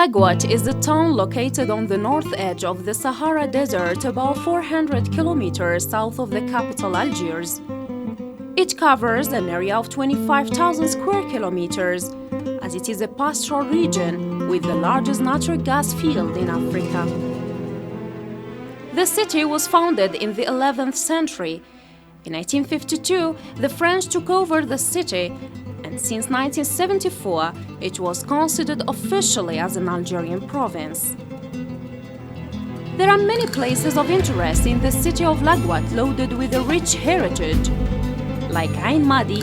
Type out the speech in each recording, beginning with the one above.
Lagouat is a town located on the north edge of the Sahara Desert, about 400 kilometers south of the capital Algiers. It covers an area of 25,000 square kilometers, as it is a pastoral region with the largest natural gas field in Africa. The city was founded in the 11th century. In 1852, the French took over the city, and since 1974, it was considered officially as an Algerian province. There are many places of interest in the city of Lagouat loaded with a rich heritage, like Ain Madi,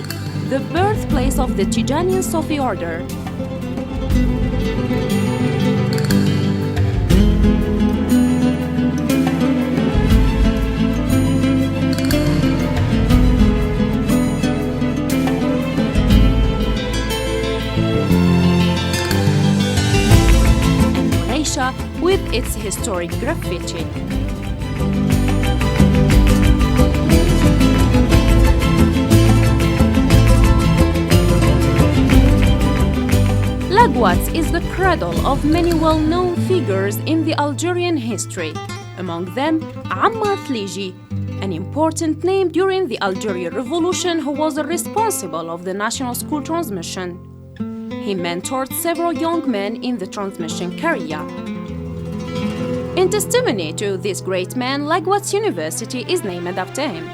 the birthplace of the Tijanian Sufi order. With its historic graffiti. Lagouat is the cradle of many well-known figures in the Algerian history, among them Ammar Thliji, an important name during the Algerian Revolution who was responsible of the national school transmission. He mentored several young men in the transmission career. In testimony to this great man, Lagouat University is named after him.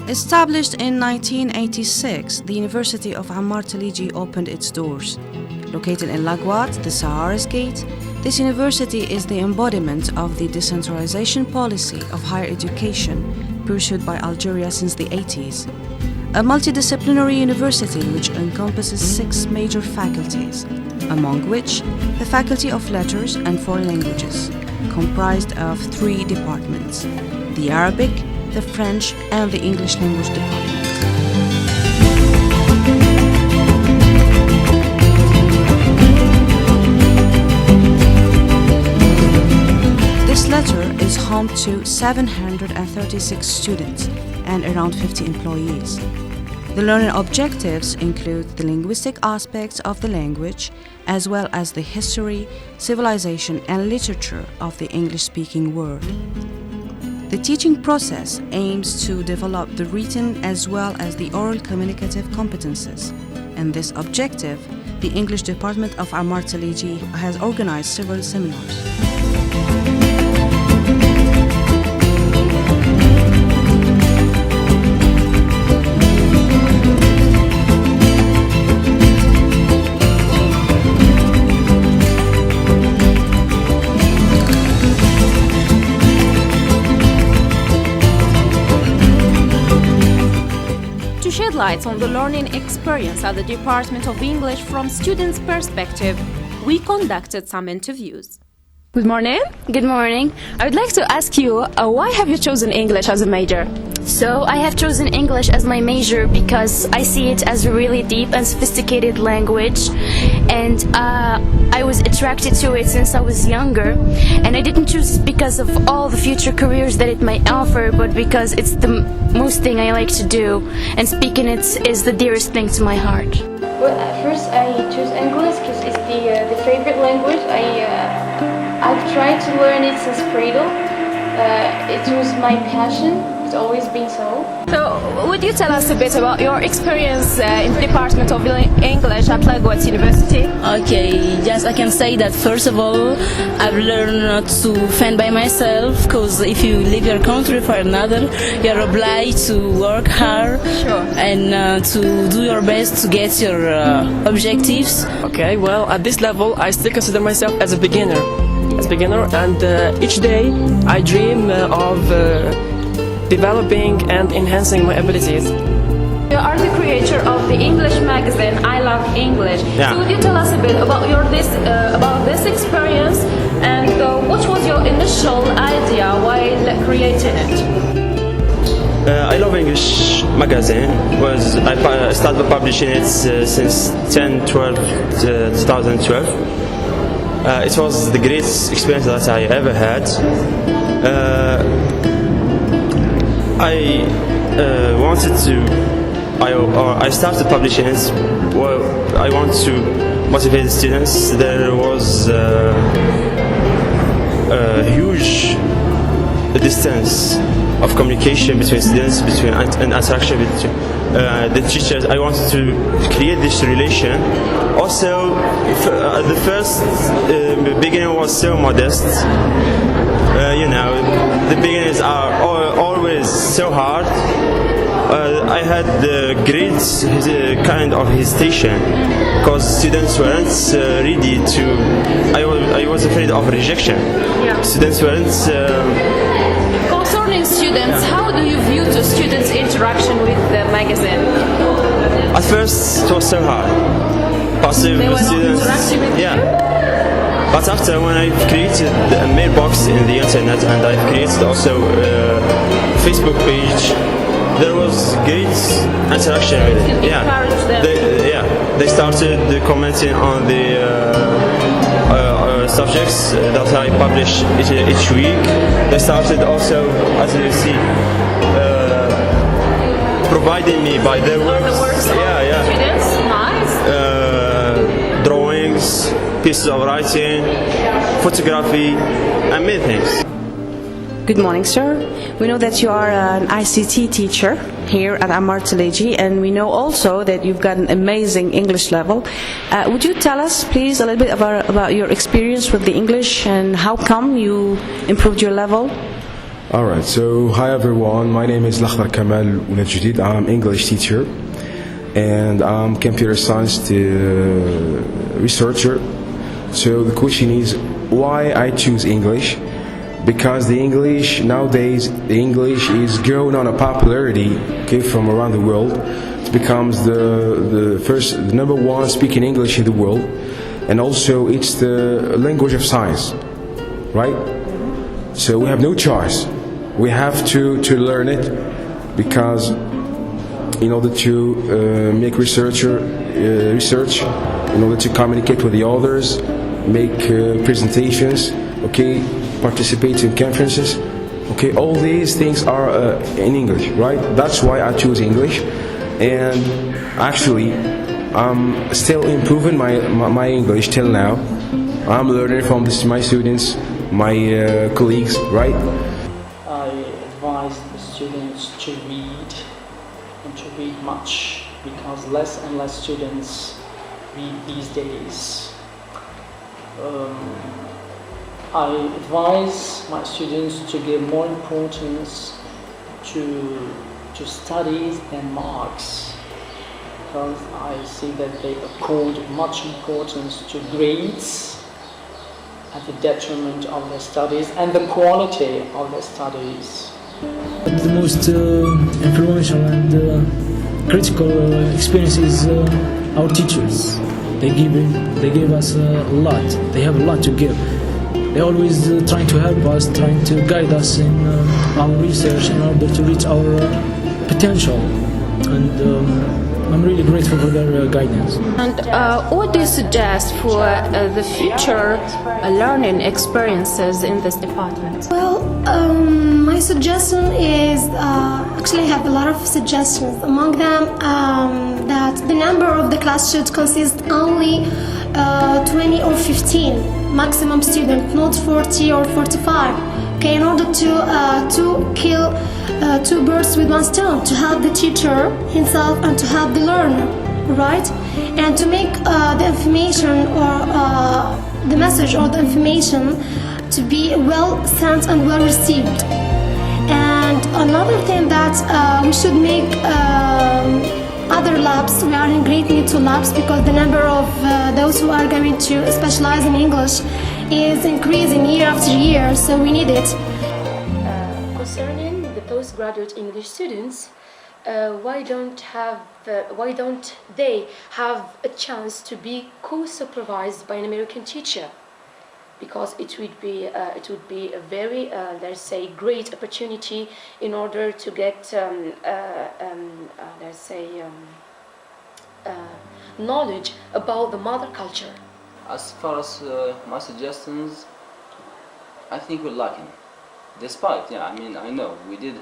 Established in 1986, the University of Ammar Thliji opened its doors. Located in Lagouat, the Sahara's Gate, this university is the embodiment of the decentralization policy of higher education pursued by Algeria since the 80s. A multidisciplinary university which encompasses 6 major faculties, among which the Faculty of Letters and Foreign Languages, comprised of 3 departments: the Arabic, the French, and the English language department. This letter is home to 736 students and around 50 employees. The learning objectives include the linguistic aspects of the language, as well as the history, civilization, and literature of the English-speaking world. The teaching process aims to develop the written as well as the oral communicative competences. And this objective, the English department of Ammar Thliji has organized several seminars. To shed light on the learning experience at the Department of English from students' perspective, we conducted some interviews. Good morning. Good morning. I would like to ask you, why have you chosen English as a major? So I have chosen English as my major because I see it as a really deep and sophisticated language, and I was attracted to it since I was younger. And I didn't choose it because of all the future careers that it might offer, but because it's the most thing I like to do, and speaking it is the dearest thing to my heart. Well, at first I chose English because it's the favorite language. I've tried to learn it since cradle. It was my passion. It's always been so. So, would you tell us a bit about your experience in the Department of English at Lagouat University? Okay, yes, I can say that first of all, I've learned not to fend by myself, because if you leave your country for another, you're obliged to work hard. Sure. And to do your best to get your objectives. Okay, well, at this level, I still consider myself as a beginner. And each day I dream of developing and enhancing my abilities. You are the creator of the English magazine I Love English. Yeah. So would you tell us a bit about this experience, and what was your initial idea while creating it? I love English magazine. I started publishing it since 2012. It was the greatest experience that I ever had. I started publishing it. Well, I want to motivate the students. There was a huge distance of communication between students, and interaction with the teachers. I wanted to create this relation. Also, the first beginning was so modest. The beginnings are always so hard. I had great kind of hesitation because students weren't ready to. I was afraid of rejection. Yeah. Students weren't. Concerning students, how do you view the students' interaction with the magazine? At first, it was so hard. Passive They were students. not interacting with Yeah. But after, when I created a mailbox in the internet and I created also a Facebook page, there was great interaction with it. Encourage them. They started commenting on the subjects that I publish each week. They started also, as you see, providing me by their works. The works of students, nice. Drawings, pieces of writing, photography, and many things. Good morning, sir. We know that you are an ICT teacher here at Ammar Taleji, and we know also that you've got an amazing English level. Would you tell us, please, a little bit about your experience with the English and how come you improved your level? Alright, so hi everyone, my name is Lakhbar Kamal Oulad. I'm English teacher and I'm computer science researcher. So the question is why I choose English? Because the English nowadays, the English is growing on a popularity, from around the world. It becomes the number one speaking English in the world, and also it's the language of science, right? So we have no choice. We have to learn it, because in order to make research, in order to communicate with the others, make presentations, participate in conferences, all these things are in English, right? That's why I choose English, and actually I'm still improving my English till now. I'm learning from my students, my colleagues, right? I advise the students to read and to read much, because less and less students read these days. I advise my students to give more importance to studies than marks, because I see that they accord much importance to grades at the detriment of their studies and the quality of their studies. The most influential and critical experience is our teachers. They give us a lot. They have a lot to give. They're always trying to help us, trying to guide us in our research in order to reach our potential. And I'm really grateful for their guidance. And what do you suggest for the future learning experiences in this department? Well, my suggestion is, actually I have a lot of suggestions. Among them, that the number of the class should consist only 20 or 15 maximum students, not 40 or 45. In order to kill two birds with one stone, to help the teacher himself and to help the learner, right? And to make the information or the message or the information to be well sent and well received. And another thing that we should make other labs. We are in great need to labs, because the number of those who are going to specialize in English is increasing year after year, so we need it. Concerning the postgraduate English students, why don't they have a chance to be co-supervised by an American teacher? because it would be a very let's say great opportunity in order to get let's say knowledge about the mother culture. As far as my suggestions, I think we're lacking. Despite, yeah, I mean, I know we did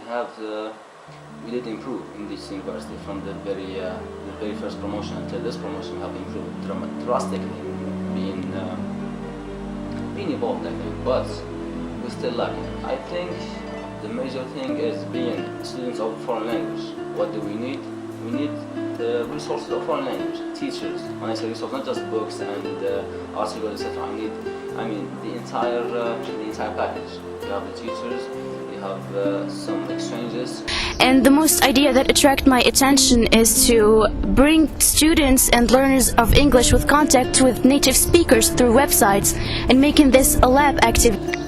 improve in this university from the very first promotion until this promotion. We have improved drastically, being evolved, I think, but we're still lacking. I think the major thing is being students of foreign language. What do we need? We need the resources of foreign language, teachers. When I say resources, not just books and articles, etc. I mean the entire package. You have the teachers, you have some exchanges. And the most idea that attract my attention is to bring students and learners of English with contact with native speakers through websites and making this a lab activity.